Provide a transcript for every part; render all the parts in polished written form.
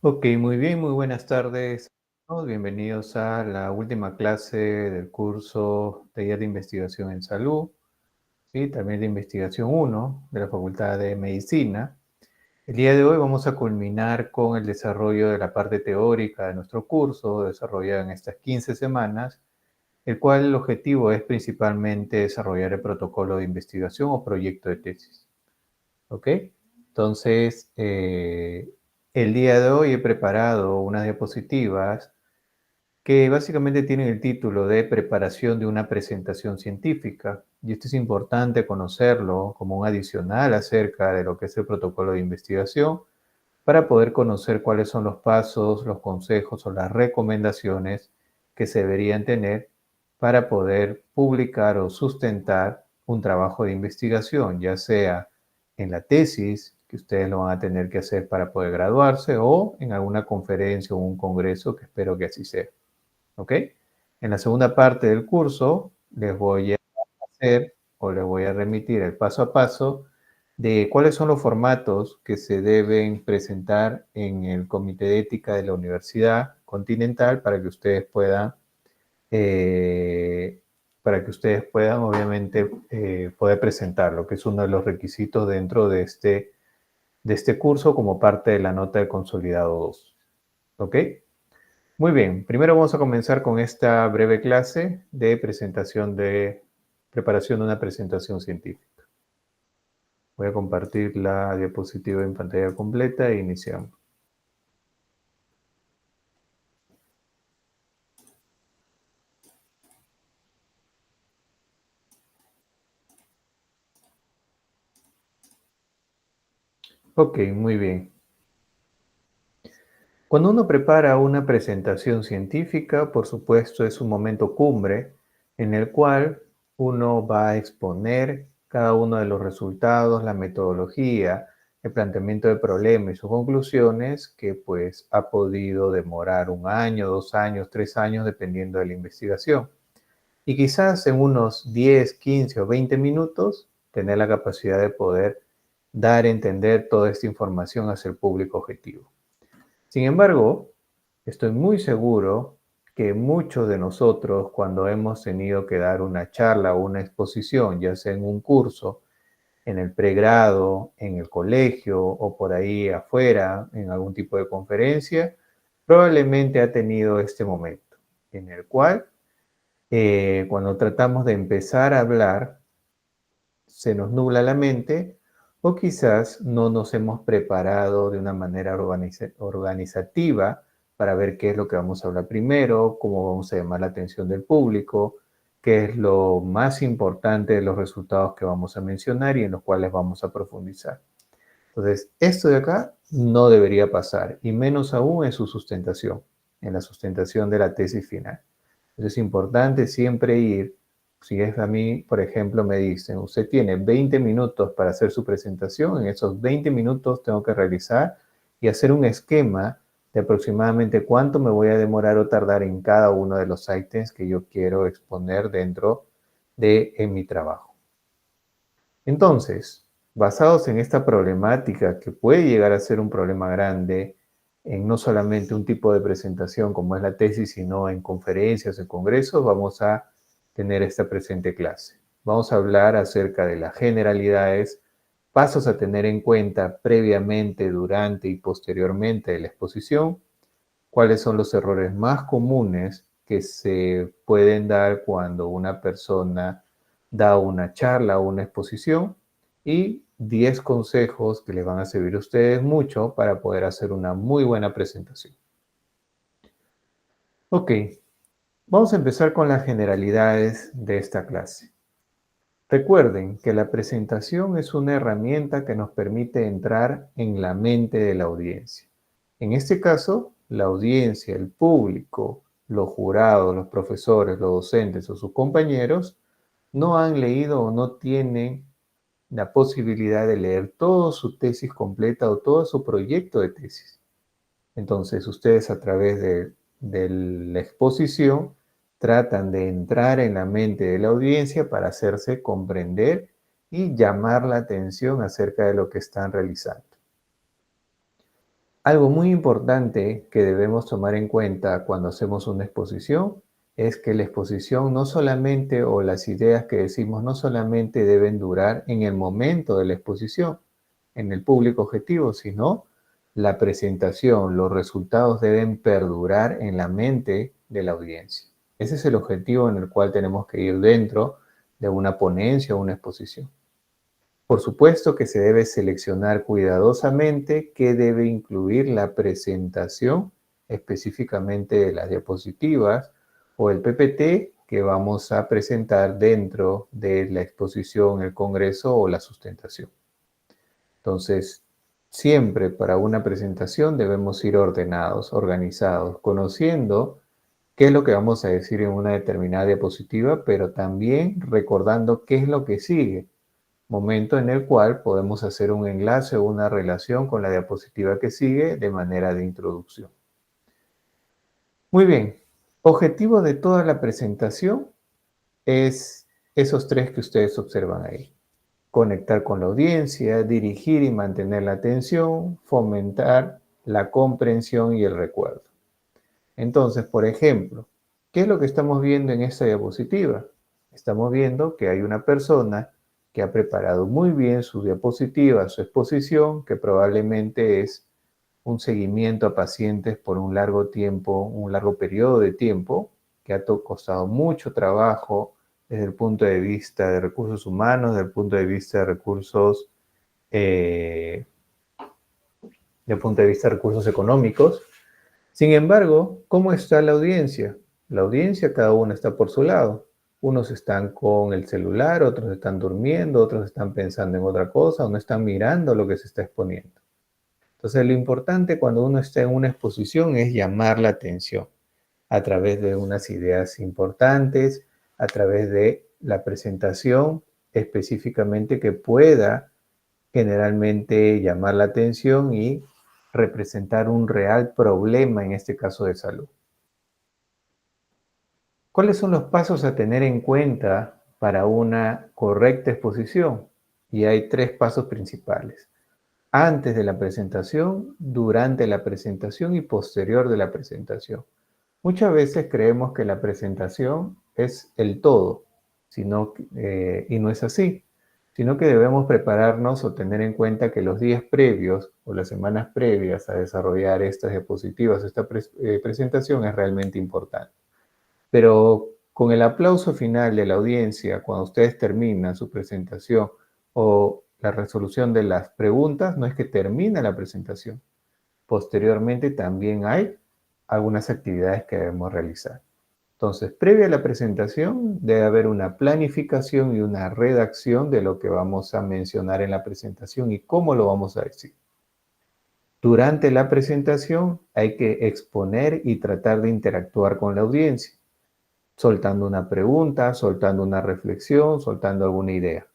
Ok, muy bien, muy buenas tardes. Bienvenidos a la última clase del curso Taller de Investigación en Salud y también de Investigación uno de la Facultad de Medicina. El día de hoy vamos a culminar con el desarrollo de la parte teórica de nuestro curso, desarrollado en estas 15 semanas, el cual el objetivo es principalmente desarrollar el protocolo de investigación o proyecto de tesis. ¿Ok? Entonces, el día de hoy he preparado unas diapositivas que básicamente tienen el título de preparación de una presentación científica. Y esto es importante conocerlo como un adicional acerca de lo que es el protocolo de investigación para poder conocer cuáles son los pasos, los consejos o las recomendaciones que se deberían tener para poder publicar o sustentar un trabajo de investigación, ya sea en la tesis, que ustedes lo van a tener que hacer para poder graduarse, o en alguna conferencia o un congreso, que espero que así sea. ¿Ok? En la segunda parte del curso les voy a hacer o les voy a remitir el paso a paso de cuáles son los formatos que se deben presentar en el Comité de Ética de la Universidad Continental eh, para que ustedes puedan obviamente poder presentarlo, que es uno de los requisitos dentro de este curso como parte de la nota de consolidado 2. ¿Ok? Muy bien, primero vamos a comenzar con esta breve clase de preparación de una presentación científica. Voy a compartir la diapositiva en pantalla completa e iniciamos. Ok, muy bien. Cuando uno prepara una presentación científica, por supuesto, es un momento cumbre en el cual uno va a exponer cada uno de los resultados, la metodología, el planteamiento de problemas y sus conclusiones que pues ha podido demorar 1 año, 2 años, 3 años, dependiendo de la investigación. Y quizás en unos 10, 15 o 20 minutos tener la capacidad de poder dar a entender toda esta información hacia el público objetivo. Sin embargo, estoy muy seguro que muchos de nosotros, cuando hemos tenido que dar una charla o una exposición, ya sea en un curso, en el pregrado, en el colegio o por ahí afuera, en algún tipo de conferencia, probablemente ha tenido este momento en el cual, cuando tratamos de empezar a hablar, se nos nubla la mente o quizás no nos hemos preparado de una manera organizativa para ver qué es lo que vamos a hablar primero, cómo vamos a llamar la atención del público, qué es lo más importante de los resultados que vamos a mencionar y en los cuales vamos a profundizar. Entonces, esto de acá no debería pasar, y menos aún en su sustentación, en la sustentación de la tesis final. Entonces, es importante siempre ir, si es a mí, por ejemplo, me dicen, usted tiene 20 minutos para hacer su presentación, en esos 20 minutos tengo que realizar y hacer un esquema de aproximadamente cuánto me voy a demorar o tardar en cada uno de los ítems que yo quiero exponer dentro en mi trabajo. Entonces, basados en esta problemática que puede llegar a ser un problema grande en no solamente un tipo de presentación como es la tesis, sino en conferencias, en congresos, vamos a tener esta presente clase. Vamos a hablar acerca de las generalidades, pasos a tener en cuenta previamente, durante y posteriormente de la exposición, cuáles son los errores más comunes que se pueden dar cuando una persona da una charla o una exposición y 10 consejos que les van a servir a ustedes mucho para poder hacer una muy buena presentación. Ok, vamos a empezar con las generalidades de esta clase. Recuerden que la presentación es una herramienta que nos permite entrar en la mente de la audiencia. En este caso, la audiencia, el público, los jurados, los profesores, los docentes o sus compañeros no han leído o no tienen la posibilidad de leer toda su tesis completa o todo su proyecto de tesis. Entonces, ustedes a través de la exposición tratan de entrar en la mente de la audiencia para hacerse comprender y llamar la atención acerca de lo que están realizando. Algo muy importante que debemos tomar en cuenta cuando hacemos una exposición es que la exposición no solamente, o las ideas que decimos, no solamente deben durar en el momento de la exposición, en el público objetivo, sino la presentación, los resultados deben perdurar en la mente de la audiencia. Ese es el objetivo en el cual tenemos que ir dentro de una ponencia o una exposición. Por supuesto que se debe seleccionar cuidadosamente qué debe incluir la presentación, específicamente de las diapositivas o el PPT que vamos a presentar dentro de la exposición, el congreso o la sustentación. Entonces, siempre para una presentación debemos ir ordenados, organizados, conociendo qué es lo que vamos a decir en una determinada diapositiva, pero también recordando qué es lo que sigue, momento en el cual podemos hacer un enlace o una relación con la diapositiva que sigue de manera de introducción. Muy bien, objetivo de toda la presentación es esos tres que ustedes observan ahí. Conectar con la audiencia, dirigir y mantener la atención, fomentar la comprensión y el recuerdo. Entonces, por ejemplo, ¿qué es lo que estamos viendo en esta diapositiva? Estamos viendo que hay una persona que ha preparado muy bien su diapositiva, su exposición, que probablemente es un seguimiento a pacientes por un largo tiempo, un largo periodo de tiempo, que ha costado mucho trabajo desde el punto de vista de recursos humanos, desde el punto de vista de recursos, desde el punto de vista de recursos económicos. Sin embargo, ¿cómo está la audiencia? La audiencia, cada uno está por su lado. Unos están con el celular, otros están durmiendo, otros están pensando en otra cosa, o no están mirando lo que se está exponiendo. Entonces, lo importante cuando uno está en una exposición es llamar la atención a través de unas ideas importantes, a través de la presentación específicamente que pueda generalmente llamar la atención y representar un real problema, en este caso de salud. ¿Cuáles son los pasos a tener en cuenta para una correcta exposición? Y hay tres pasos principales: antes de la presentación, durante la presentación y posterior de la presentación. Muchas veces creemos que la presentación es el todo, y no es así, sino que debemos prepararnos o tener en cuenta que los días previos o las semanas previas a desarrollar estas diapositivas, esta presentación es realmente importante. Pero con el aplauso final de la audiencia, cuando ustedes terminan su presentación o la resolución de las preguntas, no es que termina la presentación. Posteriormente también hay algunas actividades que debemos realizar. Entonces, previa a la presentación, debe haber una planificación y una redacción de lo que vamos a mencionar en la presentación y cómo lo vamos a decir. Durante la presentación hay que exponer y tratar de interactuar con la audiencia, soltando una pregunta, soltando una reflexión, soltando alguna idea.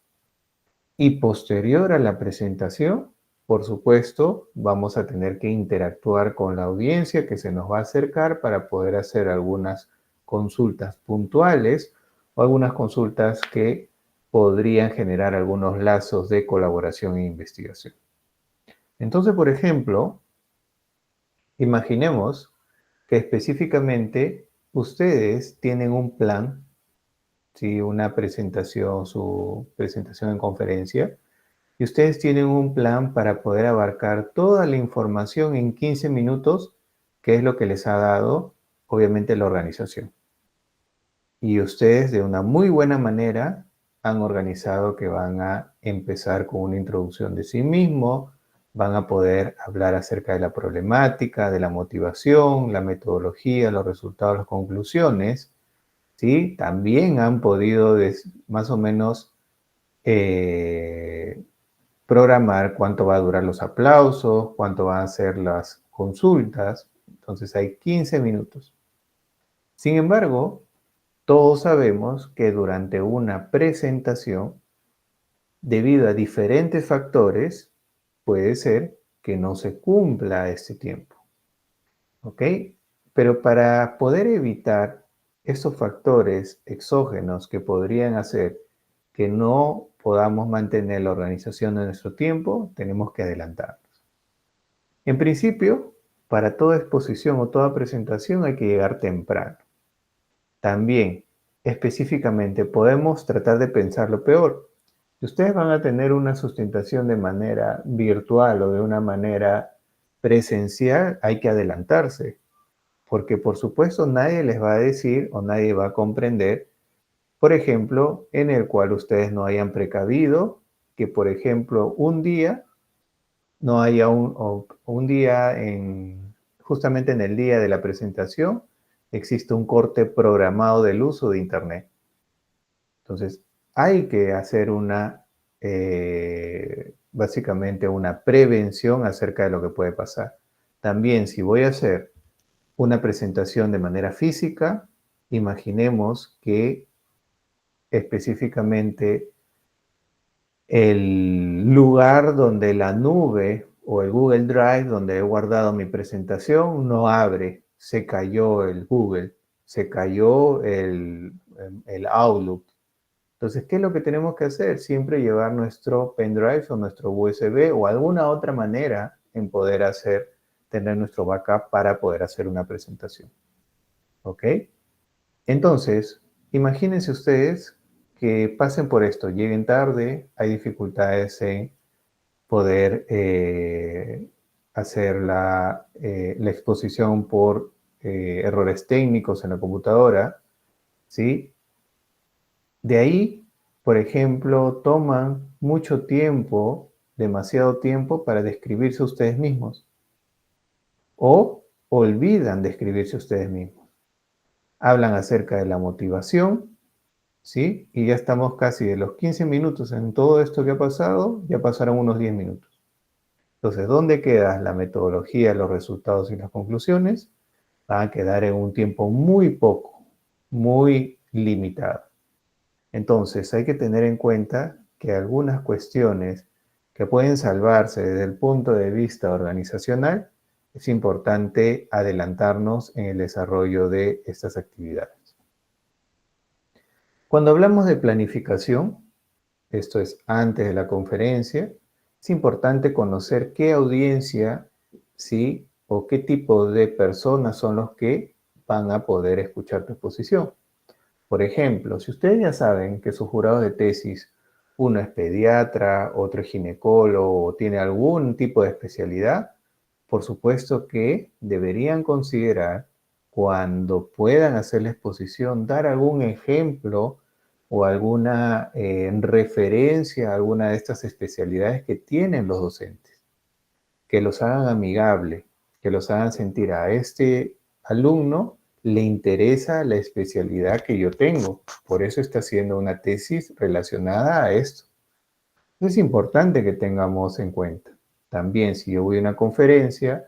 Y posterior a la presentación, por supuesto, vamos a tener que interactuar con la audiencia que se nos va a acercar para poder hacer algunas consultas puntuales o algunas consultas que podrían generar algunos lazos de colaboración e investigación. Entonces, por ejemplo, imaginemos que específicamente ustedes tienen un plan, ¿sí? Una presentación, su presentación en conferencia, y ustedes tienen un plan para poder abarcar toda la información en 15 minutos, que es lo que les ha dado, obviamente, la organización. Y ustedes de una muy buena manera han organizado que van a empezar con una introducción de sí mismo, van a poder hablar acerca de la problemática, de la motivación, la metodología, los resultados, las conclusiones, ¿sí? También han podido más o menos programar cuánto va a durar los aplausos, cuánto van a ser las consultas. Entonces hay 15 minutos. Sin embargo, todos sabemos que durante una presentación, debido a diferentes factores, puede ser que no se cumpla este tiempo. ¿Ok? Pero para poder evitar esos factores exógenos que podrían hacer que no podamos mantener la organización de nuestro tiempo, tenemos que adelantarnos. En principio, para toda exposición o toda presentación hay que llegar temprano. También, específicamente, podemos tratar de pensar lo peor. Si ustedes van a tener una sustentación de manera virtual o de una manera presencial, hay que adelantarse, porque por supuesto nadie les va a decir o nadie va a comprender, por ejemplo, en el cual ustedes no hayan precavido que, por ejemplo, un día no haya un día justamente en el día de la presentación, existe un corte programado del uso de Internet. Entonces, hay que hacer básicamente una prevención acerca de lo que puede pasar. También, si voy a hacer una presentación de manera física, imaginemos que específicamente el lugar donde la nube o el Google Drive donde he guardado mi presentación no abre, se cayó el Google, se cayó el Outlook. Entonces, ¿qué es lo que tenemos que hacer? Siempre llevar nuestro pendrive o nuestro USB o alguna otra manera en poder tener nuestro backup para poder hacer una presentación. ¿Ok? Entonces, imagínense ustedes que pasen por esto, lleguen tarde, hay dificultades en poder hacer la exposición por errores técnicos en la computadora, ¿sí? De ahí, por ejemplo, toman mucho tiempo, demasiado tiempo para describirse ustedes mismos o olvidan describirse ustedes mismos. Hablan acerca de la motivación, ¿sí? Y ya estamos casi de los 15 minutos en todo esto que ha pasado, ya pasaron unos 10 minutos. Entonces, ¿dónde queda la metodología, los resultados y las conclusiones? Van a quedar en un tiempo muy poco, muy limitado. Entonces, hay que tener en cuenta que algunas cuestiones que pueden salvarse desde el punto de vista organizacional, es importante adelantarnos en el desarrollo de estas actividades. Cuando hablamos de planificación, esto es antes de la conferencia, es importante conocer qué audiencia, sí, o qué tipo de personas son los que van a poder escuchar tu exposición. Por ejemplo, si ustedes ya saben que sus jurados de tesis, uno es pediatra, otro es ginecólogo o tiene algún tipo de especialidad, por supuesto que deberían considerar cuando puedan hacer la exposición, dar algún ejemplo o alguna referencia a alguna de estas especialidades que tienen los docentes, que los hagan amigable, que los hagan sentir a este alumno le interesa la especialidad que yo tengo, por eso está haciendo una tesis relacionada a esto. Es importante que tengamos en cuenta. También si yo voy a una conferencia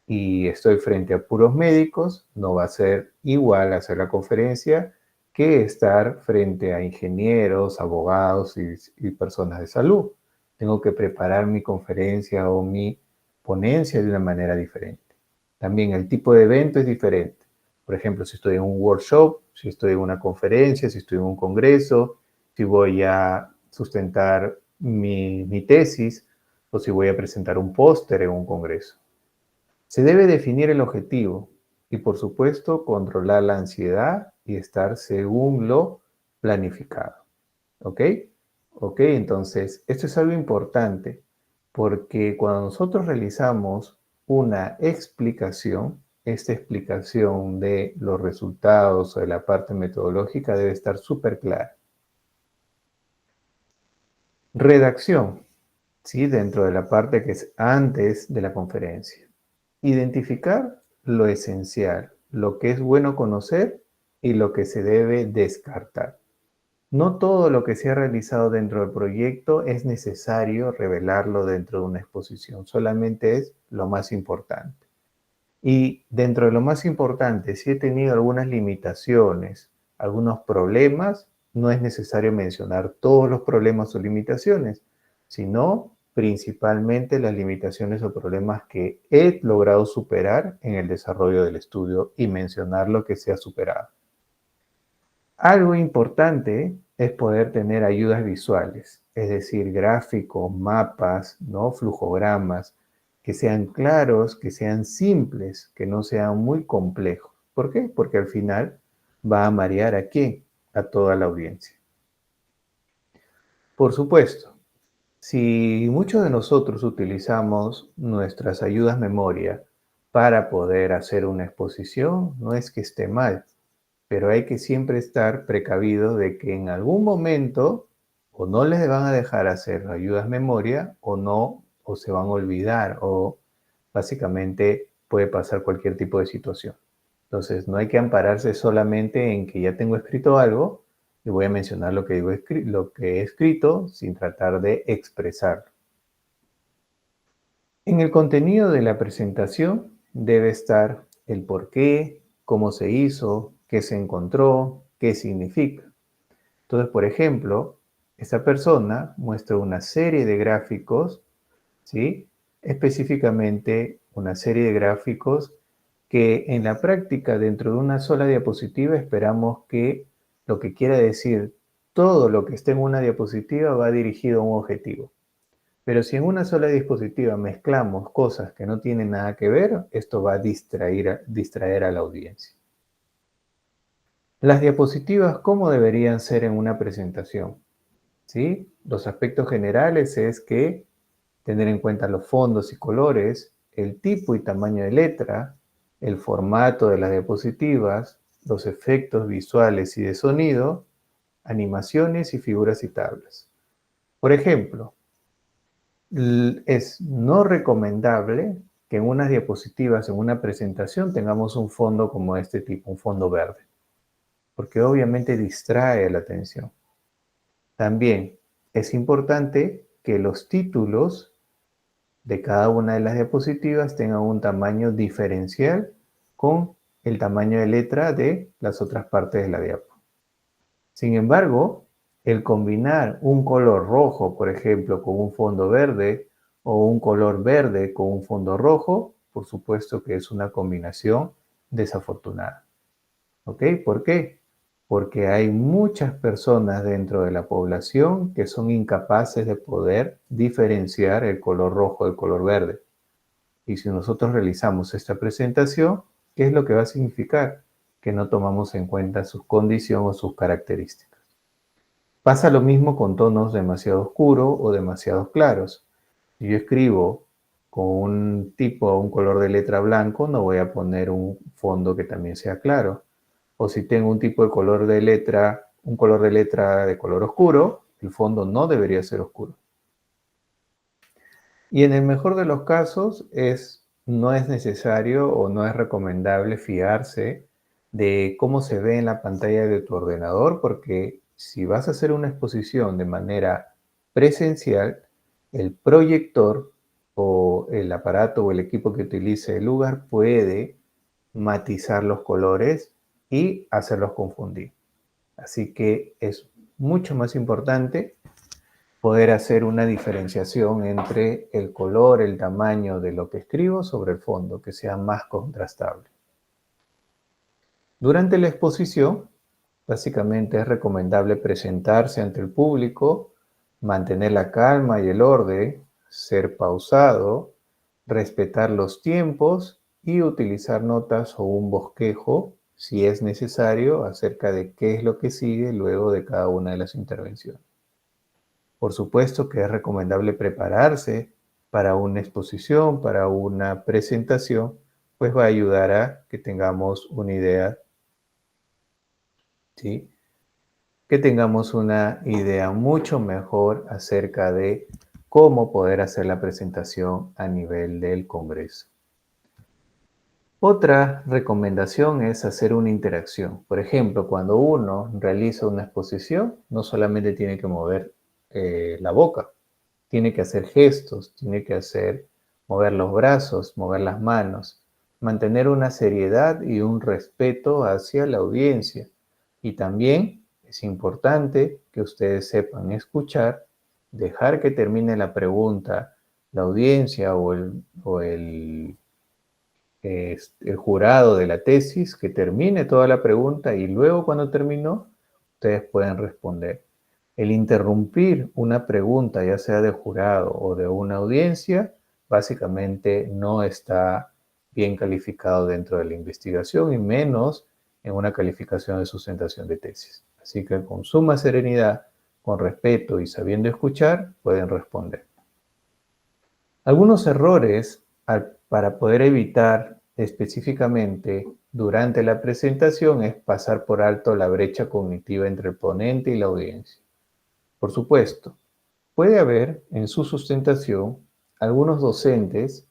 y estoy frente a puros médicos, no va a ser igual hacer la conferencia que estar frente a ingenieros, abogados y personas de salud. Tengo que preparar mi conferencia o mi ponencia de una manera diferente. También el tipo de evento es diferente. Por ejemplo, si estoy en un workshop, si estoy en una conferencia, si estoy en un congreso, si voy a sustentar mi tesis o si voy a presentar un póster en un congreso. Se debe definir el objetivo y, por supuesto, controlar la ansiedad y estar según lo planificado. ¿Ok? ¿Ok? Entonces, esto es algo importante porque cuando nosotros realizamos una explicación, esta explicación de los resultados o de la parte metodológica debe estar súper clara. Redacción, ¿sí? Dentro de la parte que es antes de la conferencia. Identificar lo esencial, lo que es bueno conocer y lo que se debe descartar. No todo lo que se ha realizado dentro del proyecto es necesario revelarlo dentro de una exposición, solamente es lo más importante. Y dentro de lo más importante, si he tenido algunas limitaciones, algunos problemas, no es necesario mencionar todos los problemas o limitaciones, sino principalmente las limitaciones o problemas que he logrado superar en el desarrollo del estudio y mencionar lo que se ha superado. Algo importante es poder tener ayudas visuales, es decir, gráficos, mapas, ¿no? Flujogramas, que sean claros, que sean simples, que no sean muy complejos. ¿Por qué? Porque al final va a marear ¿a quién? A toda la audiencia. Por supuesto, si muchos de nosotros utilizamos nuestras ayudas memoria para poder hacer una exposición, no es que esté mal, pero hay que siempre estar precavido de que en algún momento o no les van a dejar hacer ayudas memoria o no, o se van a olvidar o básicamente puede pasar cualquier tipo de situación. Entonces no hay que ampararse solamente en que ya tengo escrito algo y voy a mencionar lo que he escrito sin tratar de expresarlo. En el contenido de la presentación debe estar el por qué, cómo se hizo, qué se encontró, qué significa. Entonces, por ejemplo, esta persona muestra una serie de gráficos, ¿sí? Específicamente una serie de gráficos que en la práctica dentro de una sola diapositiva esperamos que lo que quiera decir todo lo que esté en una diapositiva va dirigido a un objetivo. Pero si en una sola diapositiva mezclamos cosas que no tienen nada que ver, esto va a distraer a la audiencia. Las diapositivas, ¿cómo deberían ser en una presentación? ¿Sí? Los aspectos generales es que tener en cuenta los fondos y colores, el tipo y tamaño de letra, el formato de las diapositivas, los efectos visuales y de sonido, animaciones y figuras y tablas. Por ejemplo, es no recomendable que en unas diapositivas, en una presentación, tengamos un fondo como este tipo, un fondo verde, porque obviamente distrae la atención. También es importante que los títulos de cada una de las diapositivas tengan un tamaño diferencial con el tamaño de letra de las otras partes de la diapo. Sin embargo, el combinar un color rojo, por ejemplo, con un fondo verde o un color verde con un fondo rojo, por supuesto que es una combinación desafortunada. ¿Ok? ¿Por qué? Porque hay muchas personas dentro de la población que son incapaces de poder diferenciar el color rojo del color verde. Y si nosotros realizamos esta presentación, ¿qué es lo que va a significar? Que no tomamos en cuenta sus condiciones o sus características. Pasa lo mismo con tonos demasiado oscuros o demasiado claros. Si yo escribo con un color de letra blanco, no voy a poner un fondo que también sea claro. O si tengo un tipo de color de letra, un color de letra de color oscuro, el fondo no debería ser oscuro. Y en el mejor de los casos no es necesario o no es recomendable fiarse de cómo se ve en la pantalla de tu ordenador, porque si vas a hacer una exposición de manera presencial, el proyector o el aparato o el equipo que utilice el lugar puede matizar los colores y hacerlos confundir. Así que es mucho más importante poder hacer una diferenciación entre el color, el tamaño de lo que escribo sobre el fondo, que sea más contrastable. Durante la exposición, básicamente es recomendable presentarse ante el público, mantener la calma y el orden, ser pausado, respetar los tiempos y utilizar notas o un bosquejo, si es necesario, acerca de qué es lo que sigue luego de cada una de las intervenciones. Por supuesto que es recomendable prepararse para una exposición, para una presentación, pues va a ayudar a que tengamos una idea, ¿sí? Que tengamos una idea mucho mejor acerca de cómo poder hacer la presentación a nivel del Congreso. Otra recomendación es hacer una interacción. Por ejemplo, cuando uno realiza una exposición, no solamente tiene que mover la boca, tiene que hacer gestos, tiene que mover los brazos, mover las manos, mantener una seriedad y un respeto hacia la audiencia. Y también es importante que ustedes sepan escuchar, dejar que termine la pregunta la audiencia o el jurado de la tesis, que termine toda la pregunta y luego cuando terminó, ustedes pueden responder. El interrumpir una pregunta, ya sea de jurado o de una audiencia, básicamente no está bien calificado dentro de la investigación y menos en una calificación de sustentación de tesis. Así que con suma serenidad, con respeto y sabiendo escuchar, pueden responder. Algunos errores para poder evitar específicamente durante la presentación es pasar por alto la brecha cognitiva entre el ponente y la audiencia. Por supuesto, puede haber en su sustentación algunos docentes,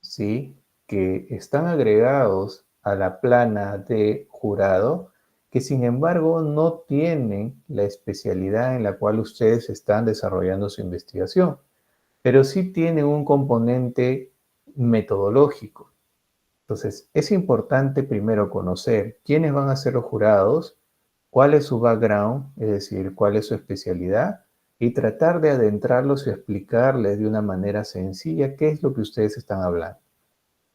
¿sí?, que están agregados a la plana de jurado, que sin embargo no tienen la especialidad en la cual ustedes están desarrollando su investigación, pero sí tienen un componente metodológico. Entonces, es importante primero conocer quiénes van a ser los jurados, cuál es su background, es decir, cuál es su especialidad, y tratar de adentrarlos y explicarles de una manera sencilla qué es lo que ustedes están hablando.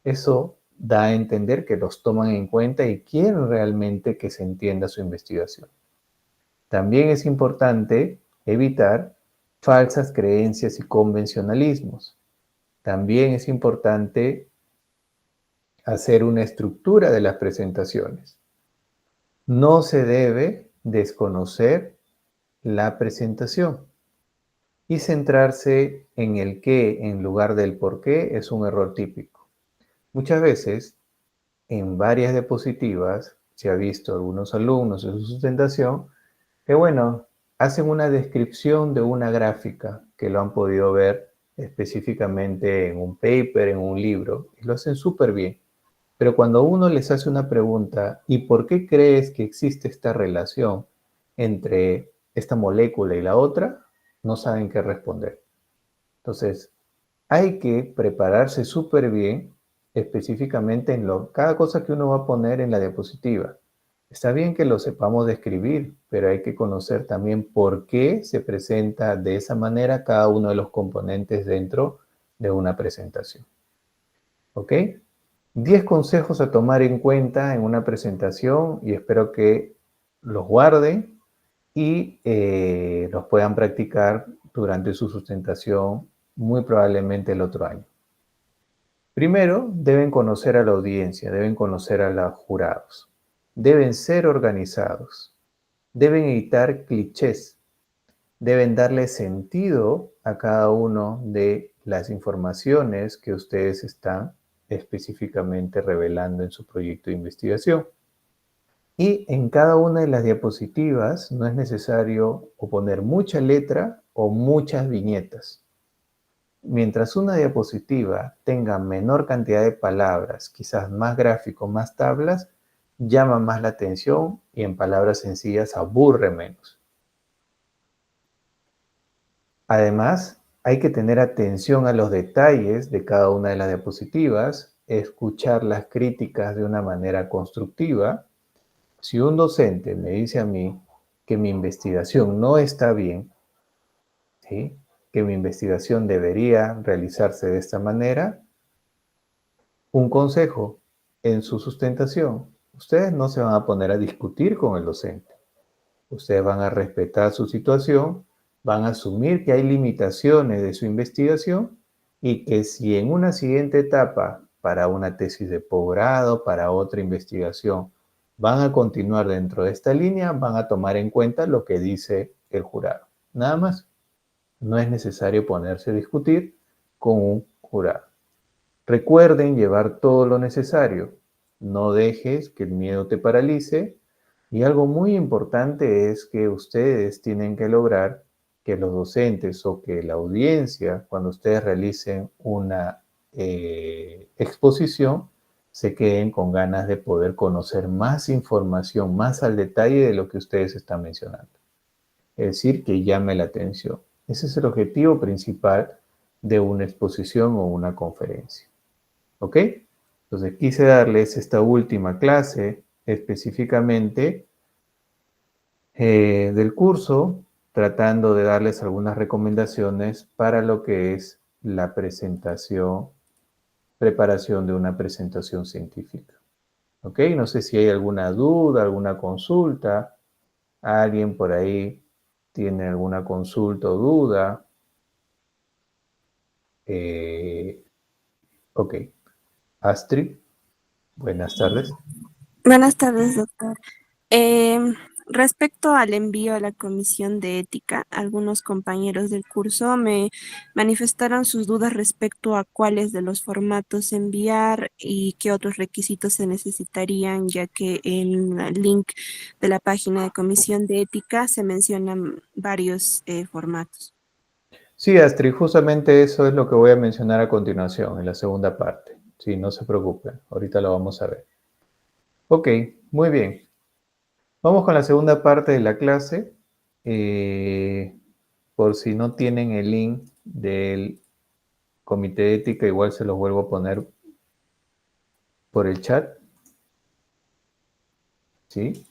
Eso da a entender que los toman en cuenta y quieren realmente que se entienda su investigación. También es importante evitar falsas creencias y convencionalismos. También es importante hacer una estructura de las presentaciones. No se debe desconocer la presentación y centrarse en el qué en lugar del por qué es un error típico. Muchas veces, en varias diapositivas, se ha visto algunos alumnos en su sustentación que, bueno, hacen una descripción de una gráfica que lo han podido ver específicamente en un paper, en un libro, y lo hacen súper bien. Pero cuando uno les hace una pregunta, ¿y por qué crees que existe esta relación entre esta molécula y la otra? No saben qué responder. Entonces, hay que prepararse súper bien específicamente en cada cosa que uno va a poner en la diapositiva. Está bien que lo sepamos describir, pero hay que conocer también por qué se presenta de esa manera cada uno de los componentes dentro de una presentación. ¿Ok? 10 consejos a tomar en cuenta en una presentación y espero que los guarden y los puedan practicar durante su sustentación muy probablemente el otro año. Primero, deben conocer a la audiencia, deben conocer a los jurados, deben ser organizados, deben evitar clichés, deben darle sentido a cada uno de las informaciones que ustedes están específicamente revelando en su proyecto de investigación. Y en cada una de las diapositivas no es necesario o poner mucha letra o muchas viñetas. Mientras una diapositiva tenga menor cantidad de palabras, quizás más gráficos, más tablas, llama más la atención y en palabras sencillas aburre menos. Además, hay que tener atención a los detalles de cada una de las diapositivas, escuchar las críticas de una manera constructiva. Si un docente me dice a mí que mi investigación no está bien, ¿sí?, que mi investigación debería realizarse de esta manera, un consejo en su sustentación: ustedes no se van a poner a discutir con el docente. Ustedes van a respetar su situación, van a asumir que hay limitaciones de su investigación y que si en una siguiente etapa, para una tesis de posgrado, para otra investigación, van a continuar dentro de esta línea, van a tomar en cuenta lo que dice el jurado. Nada más. No es necesario ponerse a discutir con un jurado. Recuerden llevar todo lo necesario. No dejes que el miedo te paralice. Y algo muy importante es que ustedes tienen que lograr que los docentes o que la audiencia, cuando ustedes realicen una exposición, se queden con ganas de poder conocer más información, más al detalle de lo que ustedes están mencionando. Es decir, que llame la atención. Ese es el objetivo principal de una exposición o una conferencia. ¿Ok? Entonces quise darles esta última clase específicamente del curso, tratando de darles algunas recomendaciones para lo que es la presentación, preparación de una presentación científica. ¿Ok? No sé si hay alguna duda, alguna consulta. ¿Alguien por ahí tiene alguna consulta o duda? Ok. Astrid, buenas tardes. Buenas tardes, doctor. Respecto al envío a la Comisión de Ética, algunos compañeros del curso me manifestaron sus dudas respecto a cuáles de los formatos enviar y qué otros requisitos se necesitarían, ya que en el link de la página de Comisión de Ética se mencionan varios formatos. Sí, Astrid, justamente eso es lo que voy a mencionar a continuación, en la segunda parte. Sí, no se preocupen, ahorita lo vamos a ver. Ok, muy bien. Vamos con la segunda parte de la clase. Por si no tienen el link del comité de ética, igual se los vuelvo a poner por el chat. ¿Sí?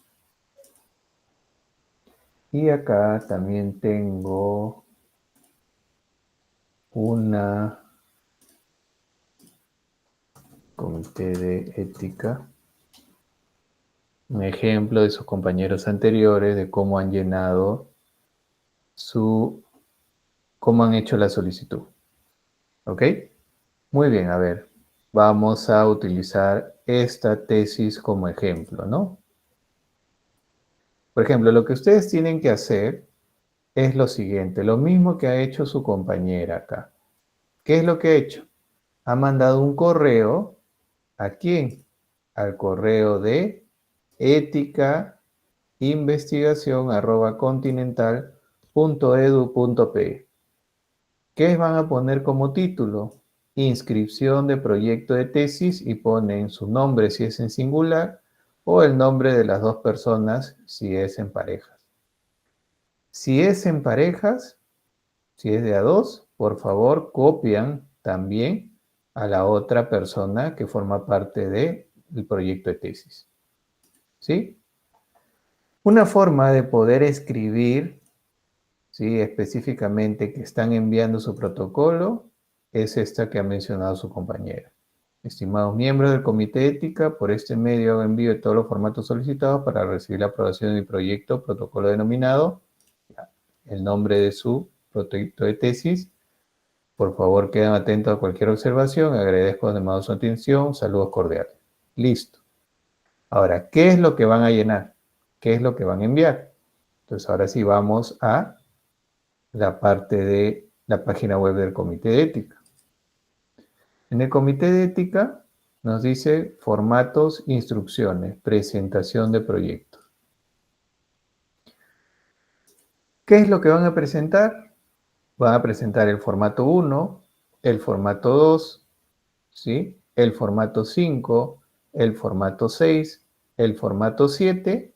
Y acá también tengo una comité de ética, un ejemplo de sus compañeros anteriores de cómo han llenado cómo han hecho la solicitud. ¿Ok? Muy bien, a ver, vamos a utilizar esta tesis como ejemplo, ¿no? Por ejemplo, lo que ustedes tienen que hacer es lo siguiente, lo mismo que ha hecho su compañera acá. ¿Qué es lo que ha hecho? Ha mandado un correo. ¿A quién? Al correo de eticainvestigación@continental.edu.pe. ¿Qué van a poner como título? Inscripción de proyecto de tesis y ponen su nombre si es en singular o el nombre de las dos personas si es en parejas. Si es en parejas, si es de a dos, por favor copian también a la otra persona que forma parte del proyecto de tesis. ¿Sí? Una forma de poder escribir, ¿sí?, específicamente que están enviando su protocolo es esta que ha mencionado su compañera. Estimados miembros del Comité de Ética, por este medio hago envío de todos los formatos solicitados para recibir la aprobación de mi proyecto, protocolo denominado, el nombre de su proyecto de tesis. Por favor, queden atentos a cualquier observación. Agradezco de su atención. Saludos cordiales. Listo. Ahora, ¿qué es lo que van a llenar? ¿Qué es lo que van a enviar? Entonces, ahora sí vamos a la parte de la página web del Comité de Ética. En el Comité de Ética nos dice formatos, instrucciones, presentación de proyectos. ¿Qué es lo que van a presentar? Van a presentar el formato 1, el formato 2, ¿sí?, el formato 5, el formato 6, el formato 7,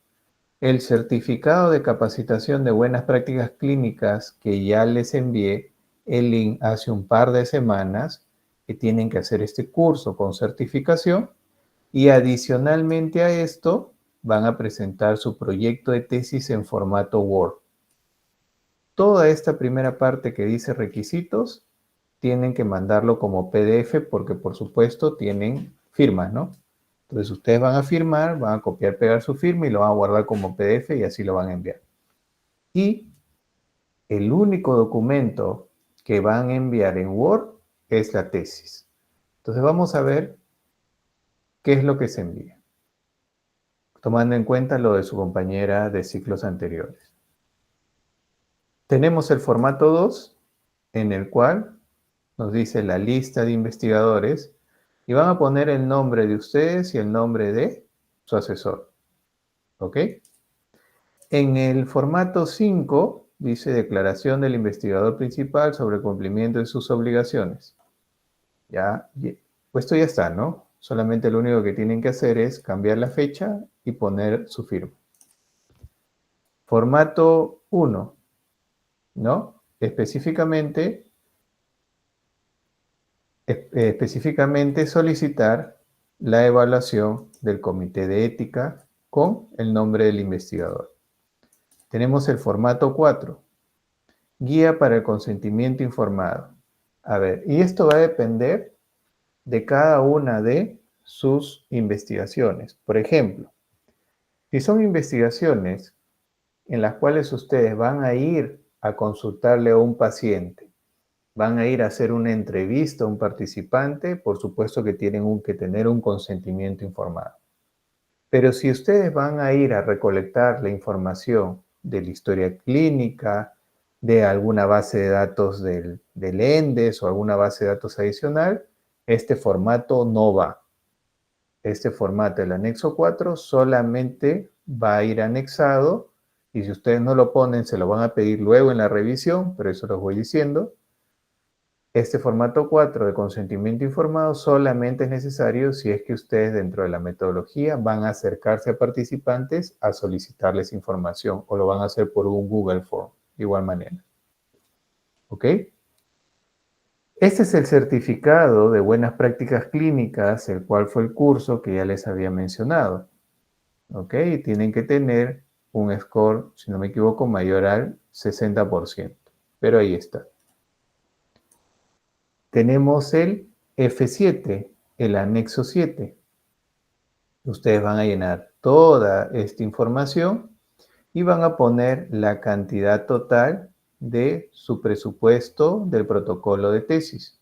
el certificado de capacitación de buenas prácticas clínicas que ya les envié el link hace un par de semanas, que tienen que hacer este curso con certificación, y adicionalmente a esto van a presentar su proyecto de tesis en formato Word. Toda esta primera parte que dice requisitos tienen que mandarlo como PDF porque por supuesto tienen firmas, ¿no? Entonces ustedes van a firmar, van a copiar, pegar su firma y lo van a guardar como PDF y así lo van a enviar. Y el único documento que van a enviar en Word es la tesis. Entonces vamos a ver qué es lo que se envía, tomando en cuenta lo de su compañera de ciclos anteriores. Tenemos el formato 2, en el cual nos dice la lista de investigadores y van a poner el nombre de ustedes y el nombre de su asesor. ¿Ok? En el formato 5 dice declaración del investigador principal sobre el cumplimiento de sus obligaciones. Ya, pues esto ya está, ¿no? Solamente lo único que tienen que hacer es cambiar la fecha y poner su firma. Formato 1, ¿no? Específicamente solicitar la evaluación del comité de ética con el nombre del investigador. Tenemos el formato 4, guía para el consentimiento informado. A ver, y esto va a depender de cada una de sus investigaciones. Por ejemplo, si son investigaciones en las cuales ustedes van a ir a consultarle a un paciente, van a ir a hacer una entrevista a un participante, por supuesto que tienen que tener un consentimiento informado. Pero si ustedes van a ir a recolectar la información de la historia clínica, de alguna base de datos del ENDES o alguna base de datos adicional, este formato no va. Este formato, el anexo 4, solamente va a ir anexado y si ustedes no lo ponen, se lo van a pedir luego en la revisión, pero eso los voy diciendo. Este formato 4 de consentimiento informado solamente es necesario si es que ustedes dentro de la metodología van a acercarse a participantes a solicitarles información o lo van a hacer por un Google Form, de igual manera. ¿Ok? Este es el certificado de buenas prácticas clínicas, el cual fue el curso que ya les había mencionado. ¿Ok? Tienen que tener un score, si no me equivoco, mayor al 60%. Pero ahí está. Tenemos el F7, el anexo 7. Ustedes van a llenar toda esta información y van a poner la cantidad total de su presupuesto del protocolo de tesis.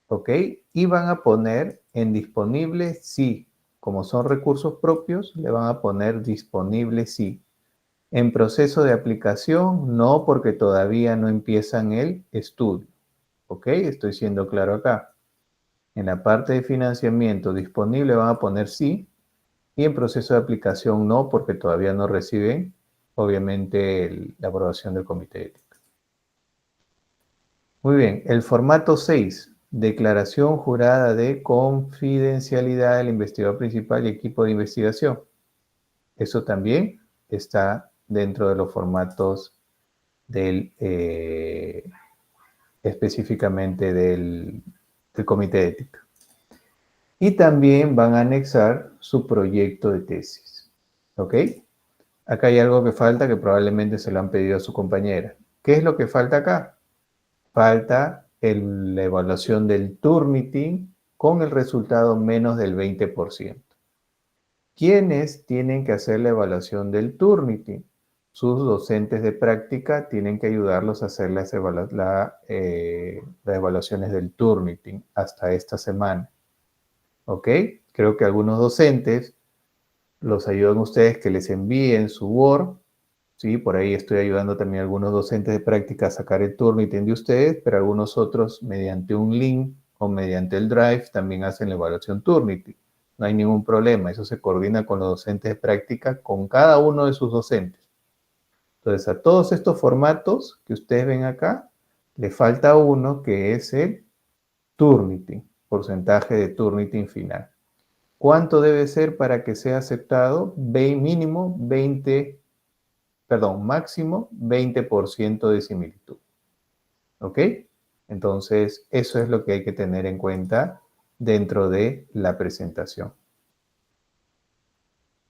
¿Ok? Y van a poner en disponible sí. Como son recursos propios, le van a poner disponible sí. En proceso de aplicación, no, porque todavía no empiezan el estudio. ¿Ok? Estoy siendo claro acá. En la parte de financiamiento disponible van a poner sí. Y en proceso de aplicación no, porque todavía no reciben, obviamente, la aprobación del comité ético. Muy bien, el formato 6, declaración jurada de confidencialidad del investigador principal y equipo de investigación. Eso también está dentro de los formatos del, específicamente del comité ético. Y también van a anexar su proyecto de tesis. ¿Ok? Acá hay algo que falta que probablemente se lo han pedido a su compañera. ¿Qué es lo que falta acá? Falta la evaluación del Turnitin con el resultado menos del 20%. ¿Quiénes tienen que hacer la evaluación del Turnitin? Sus docentes de práctica tienen que ayudarlos a hacer las evaluaciones del Turnitin hasta esta semana. ¿Ok? Creo que algunos docentes los ayudan a ustedes que les envíen su Word. Sí, por ahí estoy ayudando también a algunos docentes de práctica a sacar el Turnitin de ustedes, pero algunos otros mediante un link o mediante el Drive también hacen la evaluación Turnitin. No hay ningún problema, eso se coordina con los docentes de práctica, con cada uno de sus docentes. Entonces, a todos estos formatos que ustedes ven acá, le falta uno que es el Turnitin, porcentaje de Turnitin final. ¿Cuánto debe ser para que sea aceptado? Mínimo 20, perdón, máximo 20% de similitud. ¿Ok? Entonces, eso es lo que hay que tener en cuenta dentro de la presentación.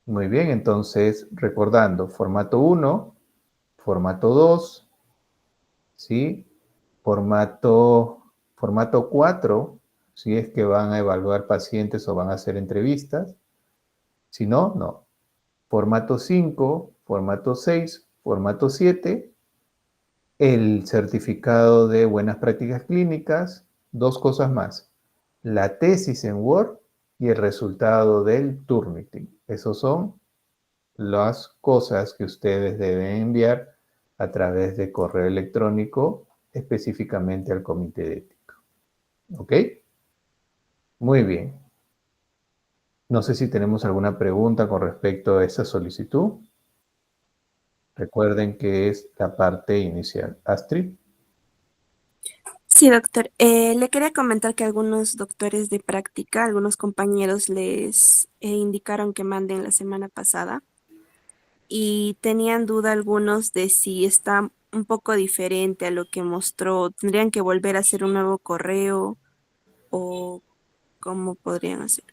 Muy bien, entonces, recordando, formato 1, formato 2, ¿sí? Formato 4, si es que van a evaluar pacientes o van a hacer entrevistas. Si no, no. Formato 5, formato 6, formato 7, el certificado de buenas prácticas clínicas, dos cosas más, la tesis en Word y el resultado del Turnitin. Esas son las cosas que ustedes deben enviar a través de correo electrónico, específicamente al comité de ética. ¿Ok? Muy bien. No sé si tenemos alguna pregunta con respecto a esa solicitud. Recuerden que es la parte inicial. Astrid. Sí, doctor. Le quería comentar que algunos doctores de práctica, algunos compañeros les indicaron que manden la semana pasada y tenían duda algunos de si está un poco diferente a lo que mostró. ¿Tendrían que volver a hacer un nuevo correo o cómo podrían hacer?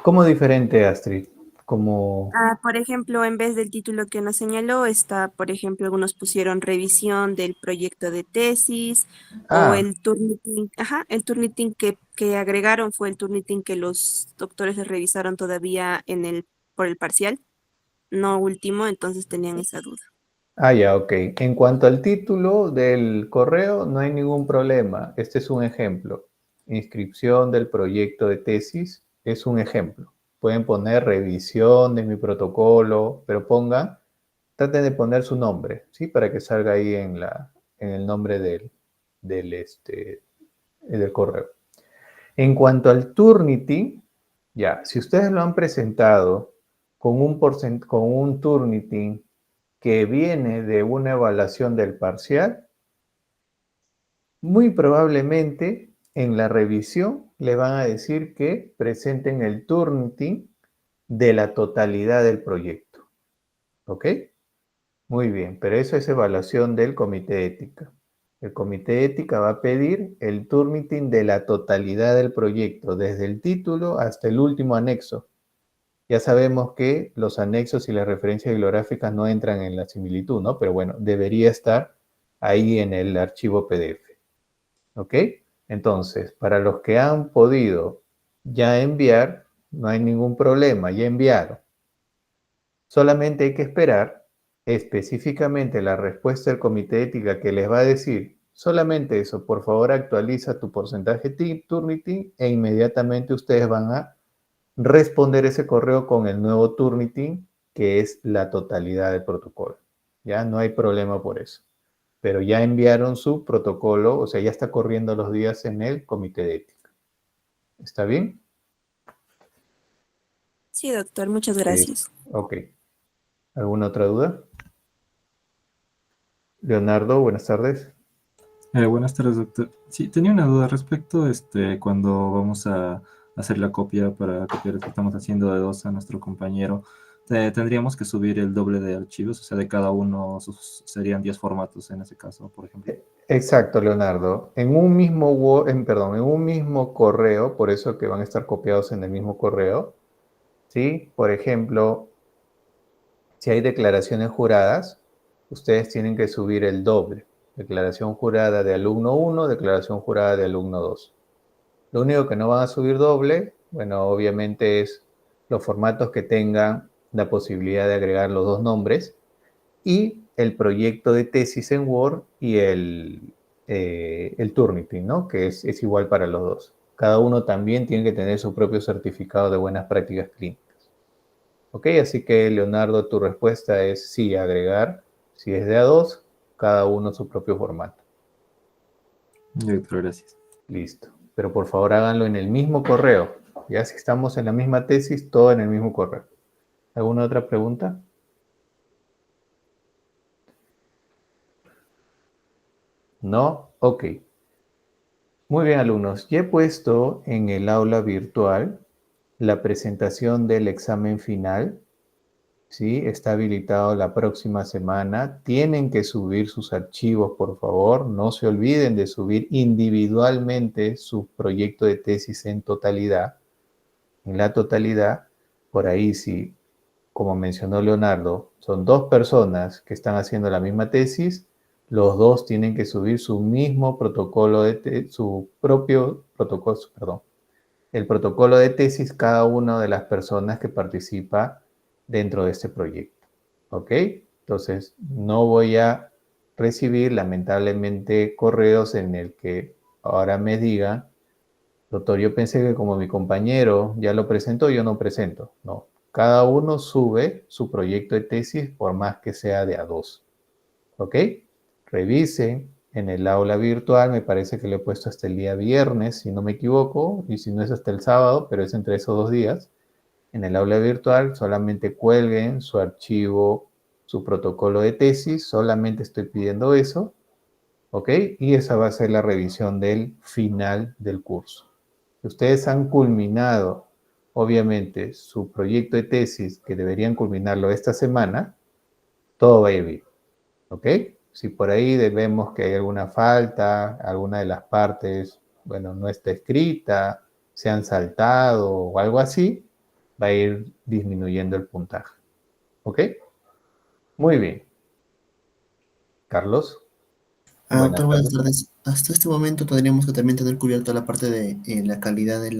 ¿Cómo diferente, Astrid? Como... Por ejemplo, en vez del título que nos señaló, está, por ejemplo, algunos pusieron revisión del proyecto de tesis o Ah, el Turnitin, el Turnitin que agregaron fue el Turnitin que los doctores le revisaron todavía por el parcial, no último, entonces tenían esa duda. Ah, ya, ok. En cuanto al título del correo, no hay ningún problema. Este es un ejemplo. Inscripción del proyecto de tesis es un ejemplo. Pueden poner revisión de mi protocolo, pero traten de poner su nombre, ¿sí? Para que salga ahí en el nombre del correo. En cuanto al Turnitin, ya, si ustedes lo han presentado con un Turnitin que viene de una evaluación del parcial, muy probablemente en la revisión le van a decir que presenten el Turnitin de la totalidad del proyecto. ¿Ok? Muy bien, pero eso es evaluación del comité de ética. El comité de ética va a pedir el Turnitin de la totalidad del proyecto, desde el título hasta el último anexo. Ya sabemos que los anexos y las referencias bibliográficas no entran en la similitud, ¿no? Pero bueno, debería estar ahí en el archivo PDF. ¿Ok? Entonces, para los que han podido ya enviar, no hay ningún problema, ya enviaron. Solamente hay que esperar específicamente la respuesta del comité de ética que les va a decir solamente eso, por favor actualiza tu porcentaje Turnitin e inmediatamente ustedes van a responder ese correo con el nuevo Turnitin, que es la totalidad del protocolo. Ya no hay problema por eso. Pero ya enviaron su protocolo, o sea, ya está corriendo los días en el comité de ética. ¿Está bien? Sí, doctor, muchas gracias. Ok. ¿Alguna otra duda? Leonardo, buenas tardes. Buenas tardes, doctor. Sí, tenía una duda respecto, cuando vamos a hacer la copia para copiar lo que estamos haciendo de dos a nuestro compañero, tendríamos que subir el doble de archivos, o sea, de cada uno serían 10 formatos en ese caso, por ejemplo. Exacto, Leonardo. En un mismo perdón, en un mismo correo, por eso que van a estar copiados en el mismo correo, ¿sí? Por ejemplo, si hay declaraciones juradas, ustedes tienen que subir el doble. Declaración jurada de alumno 1, declaración jurada de alumno 2. Lo único que no van a subir doble, bueno, obviamente es los formatos que tengan la posibilidad de agregar los dos nombres y el proyecto de tesis en Word y el Turnitin, ¿no? Que es igual para los dos. Cada uno también tiene que tener su propio certificado de buenas prácticas clínicas. Ok, así que Leonardo, tu respuesta es sí, agregar, si es de a dos, cada uno su propio formato. Doctor, gracias. Listo. Pero por favor háganlo en el mismo correo. Ya si estamos en la misma tesis, todo en el mismo correo. ¿Alguna otra pregunta? ¿No? Ok. Muy bien, alumnos. Ya he puesto en el aula virtual la presentación del examen final. ¿Sí? Está habilitado la próxima semana. Tienen que subir sus archivos, por favor. No se olviden de subir individualmente su proyecto de tesis en totalidad. En la totalidad, por ahí sí, como mencionó Leonardo, son dos personas que están haciendo la misma tesis, los dos tienen que subir su mismo protocolo su propio protocolo, perdón, el protocolo de tesis cada una de las personas que participa dentro de este proyecto. ¿Ok? Entonces, no voy a recibir lamentablemente correos en el que ahora me digan, doctor, yo pensé que como mi compañero ya lo presentó, yo no presento. No, cada uno sube su proyecto de tesis por más que sea de a dos. ¿Ok? Revisen en el aula virtual, me parece que lo he puesto hasta el día viernes, si no me equivoco, y si no es hasta el sábado, pero es entre esos 2 días. En el aula virtual solamente cuelguen su archivo, su protocolo de tesis, solamente estoy pidiendo eso, ¿ok? Y esa va a ser la revisión del final del curso. Ustedes han culminado, obviamente, su proyecto de tesis, que deberían culminarlo esta semana, todo va a ir bien, ¿ok? Si por ahí vemos que hay alguna falta, alguna de las partes, bueno, no está escrita, se han saltado o algo así, va a ir disminuyendo el puntaje, ¿ok? Muy bien. Carlos, buenas Doctor, buenas tardes. tardes. Hasta este momento tendríamos que también tener cubierta la parte de la calidad de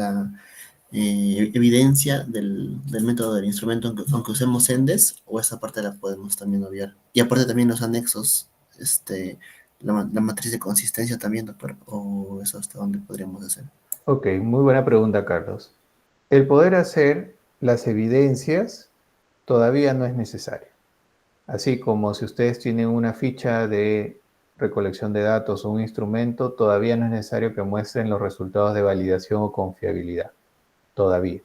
evidencia del método del instrumento, aunque usemos sendes, o esa parte la podemos también obviar. Y aparte también los anexos, la matriz de consistencia también, doctor, o eso hasta dónde podríamos hacer. Ok, muy buena pregunta, Carlos. El poder hacer las evidencias todavía no es necesario. Así como si ustedes tienen una ficha de recolección de datos o un instrumento, todavía no es necesario que muestren los resultados de validación o confiabilidad. Todavía.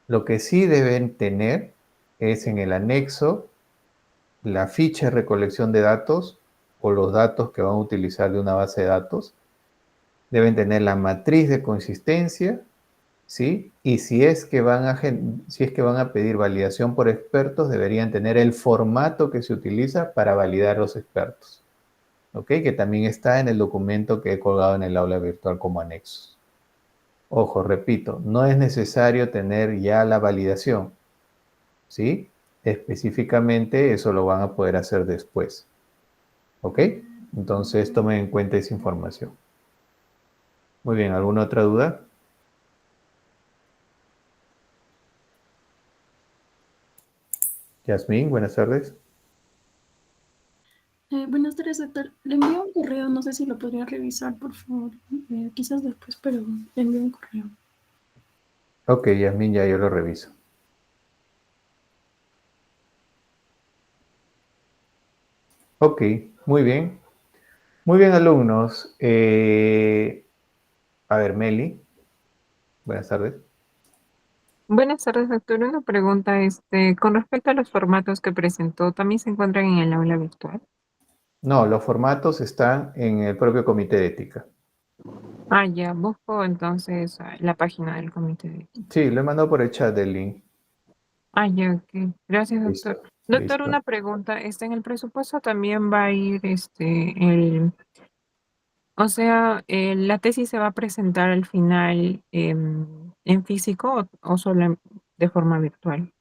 Lo que sí deben tener es en el anexo la ficha de recolección de datos o los datos que van a utilizar de una base de datos. Deben tener la matriz de consistencia, ¿sí? Y si es que van a pedir validación por expertos, deberían tener el formato que se utiliza para validar los expertos, ¿ok? Que también está en el documento que he colgado en el aula virtual como anexos. Ojo, repito, no es necesario tener ya la validación, ¿sí? Específicamente eso lo van a poder hacer después, ¿ok? Entonces tomen en cuenta esa información. Muy bien, ¿alguna otra duda? Yasmín, buenas tardes. Buenas tardes, doctor. Le envío un correo, no sé si lo podría revisar, por favor. Quizás después, pero le envío un correo. Ok, Yasmín, ya yo lo reviso. Ok, muy bien. Muy bien, alumnos. A ver, Meli, buenas tardes. Buenas tardes, doctor. Una pregunta, con respecto a los formatos que presentó, ¿también se encuentran en el aula virtual? No, los formatos están en el propio comité de ética. Ah, ya, busco entonces la página del comité de... Sí, lo he mandado por el chat del link. Ah, ya, ok. Gracias, doctor. Listo, Doctor, listo. una pregunta, en el presupuesto también va a ir, o sea, la tesis se va a presentar al final en físico o solo de forma virtual.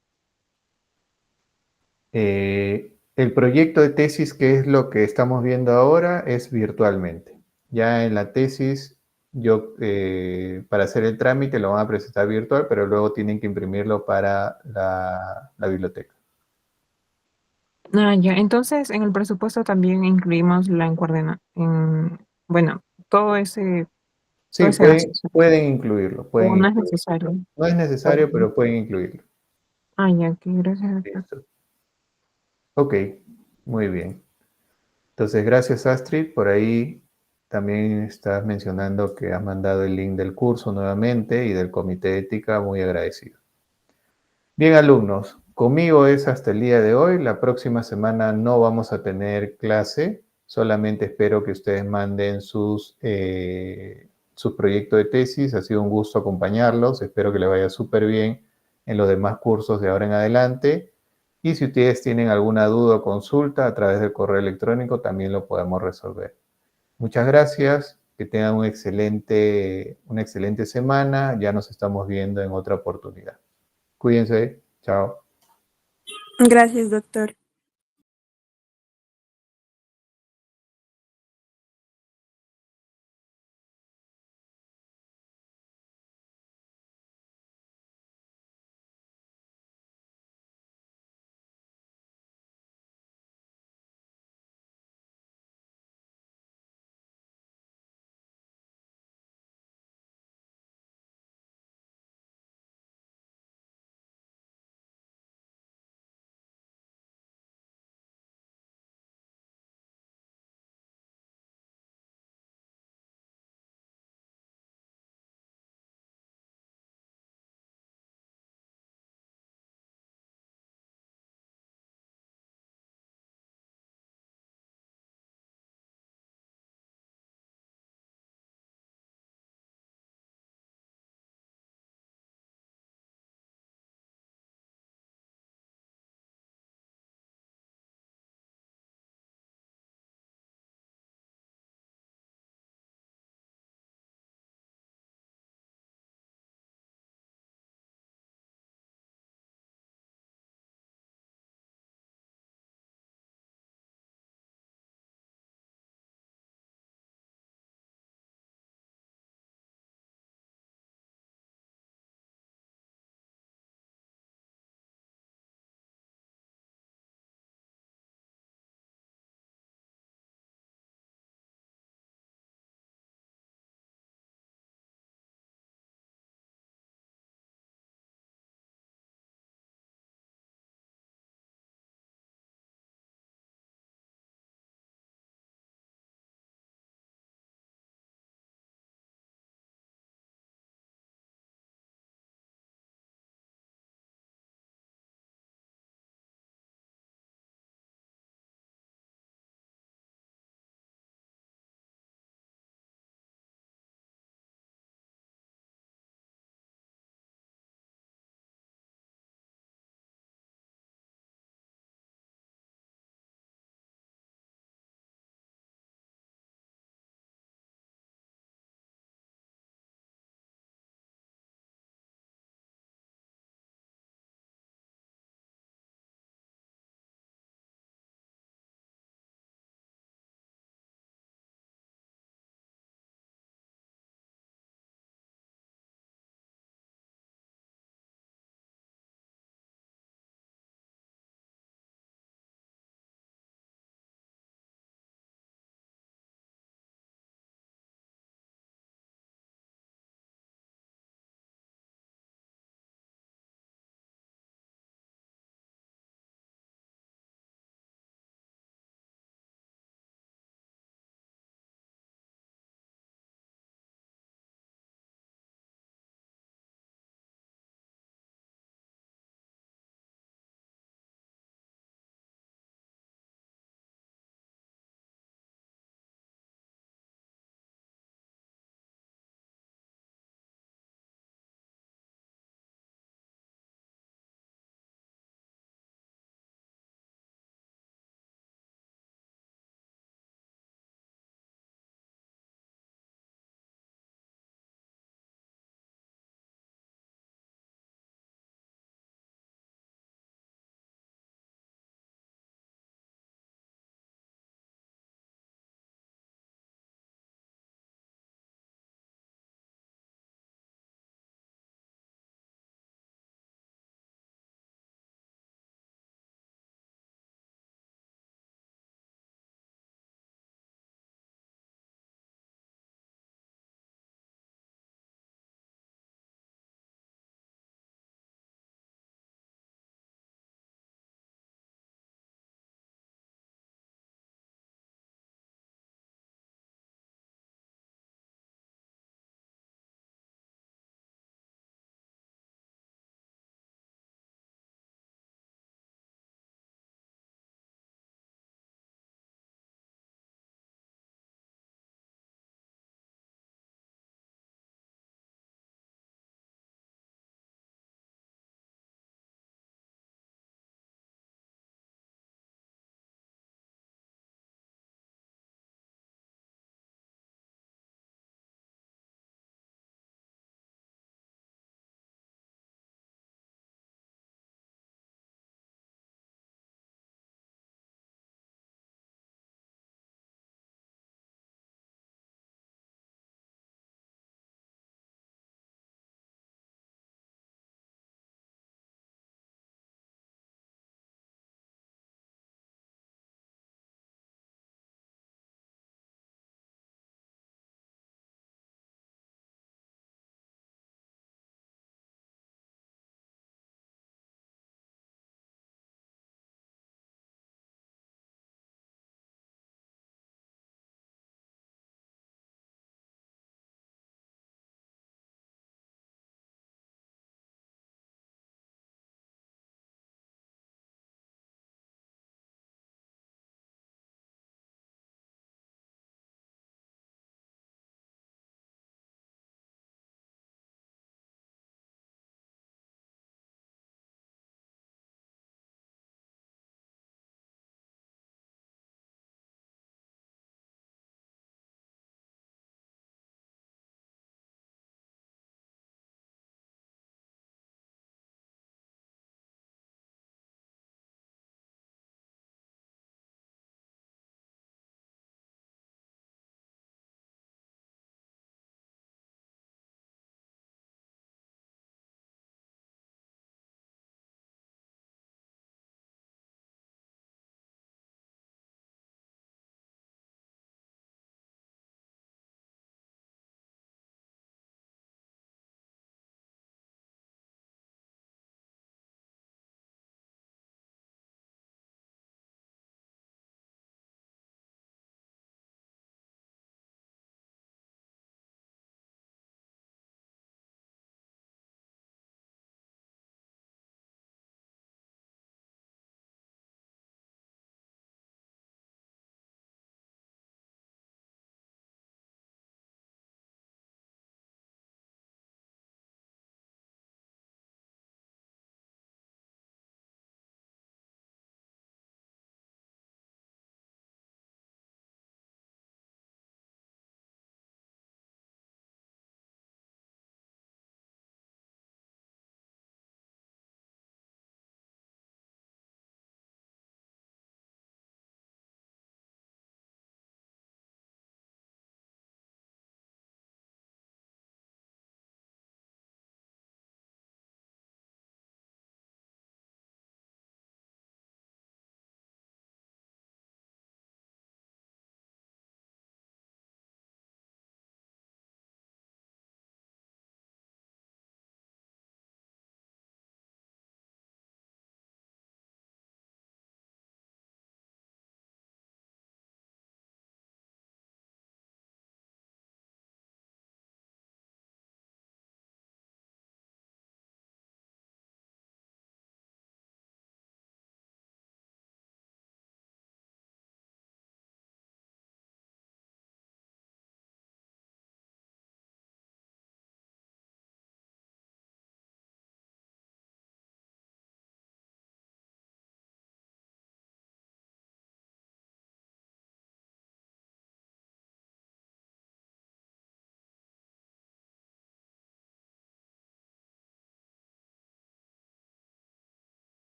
El proyecto de tesis, que es lo que estamos viendo ahora, es virtualmente. Ya en la tesis, para hacer el trámite lo van a presentar virtual, pero luego tienen que imprimirlo para la biblioteca. Ah, ya. Entonces, en el presupuesto también incluimos la encuadena, bueno, todo Sí, ese gasto. pueden incluirlo, O pueden no es incluirlo. necesario. No es necesario, pero pueden incluirlo. Ah, ya, ok, gracias, doctor. Listo. Ok, muy bien. Entonces, gracias Astrid. Por ahí también estás mencionando que has mandado el link del curso nuevamente y del comité de ética, muy agradecido. Bien, alumnos, conmigo es hasta el día de hoy. La próxima semana no vamos a tener clase, solamente espero que ustedes manden sus proyectos de tesis. Ha sido un gusto acompañarlos, espero que les vaya súper bien en los demás cursos de ahora en adelante. Y si ustedes tienen alguna duda o consulta a través del correo electrónico, también lo podemos resolver. Muchas gracias, que tengan una excelente semana. Ya nos estamos viendo en otra oportunidad. Cuídense, chao. Gracias, doctor.